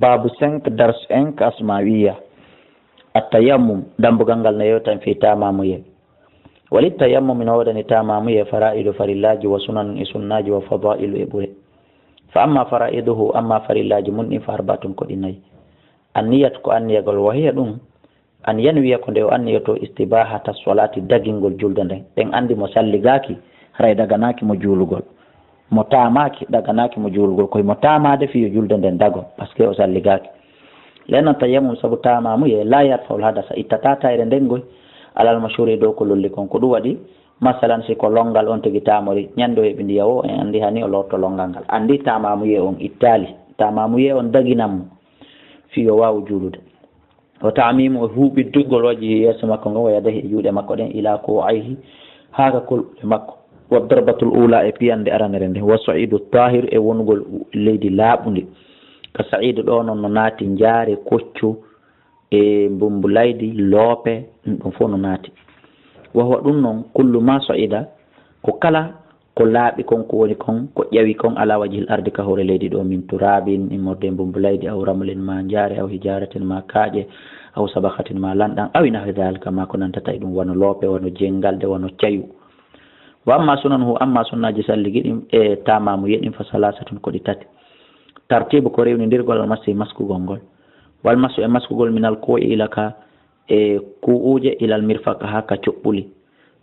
babu 5 dars 1 asmawiya التيمم دمبغان غال نيوتان في تاماميه وللتيمم من ودن تاماميه فرائد فرلاج وسنن سناج وفضائل ابوه فاما فرائده اما فرلاج من فاربات كديناي النيه كو انيه غول وهي دون an yanwiya ko nde o anni to istibahata solati dagingol julde nden en andi mo salligaki ray daganaki mo juulugol mo tamaki daganaki mo juulugol koye mo tamade fiyo julde nden dago par ce que o salligaki lena tayammum sabu tamamu ye la yarfaul hadasa ittata tayre nden goy alal mashhuri dow ko lolli kon ko ɗum waɗi masalan si ko longal on tigi tamori ñande o heɓi ndiya o en andi hani o lorto longal ngal andi tamamu ye on ittali tamamu ye on daginammo fiyo wawu juulude o tamimu o huuɓi duggol waji yeeso makko ngo wayadahi e juuɗe makko ɗen ila ko ayhi haaka kolɓe makko wa darbatul ula e piyande aranere nde wa saidu tahir e wongol leydi laaɓundi ko saidu ɗo noon no naati jaare koccu e mbumbu laydi loope ɗum fof no naati wawa ɗum noon kullu ma saida ko kala ko laaɓi kon ko woni kon ko ƴawi kon ala wajihil ardi ka hoore leydi ɗo min turabin immorde mbumbu laydi aw ramlin ma jaare aw hijaratin ma kaaƴe aw sabakatin ma lanɗan awi nahwi dalika ma ko nantata e ɗum wono loope wono jengalde wono cayu wa amma sunan hu amma sunnaji salligi ɗin e tamamu yeɗin fa salasatun ko ɗi tati tartibu ko rewnidirgol almasi maskugol ngol walmasu e maskugol minal ko ila ka e kuuje ilal mirfaka ha ka coɓɓuli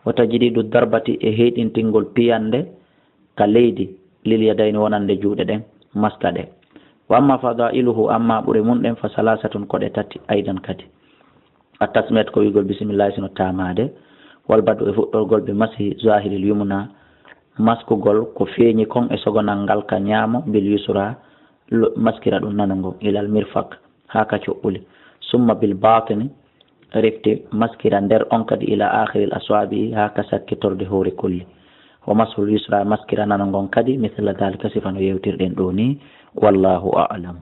wata jiɗiɗu darbati e heɗintingol piyande ka leydi lil yadayni wonande juuɗe ɗen maska ɗe wa amma fadailuhu amma ɓure mum ɗen fa salasatun koɗe tati aidan kadi a tasmiyat ko wigol bisimillahi sino tamade wal badu e fuɗɗorgol ɓe masi zahiril yumna maskugol ko feeñi kon e sogonal ngal ka ñaamo bil yusra maskira ɗum nanango ilal mirfak ha ka coɓɓuli summa bil batini refte maskira nder on kadi ila akhiril aswabi ha ka sakkitorde hoore kolli wa masul yusra maskira nanangon kadi misla dalika sifano yewtirɗen ɗo ni wallahu a'lam.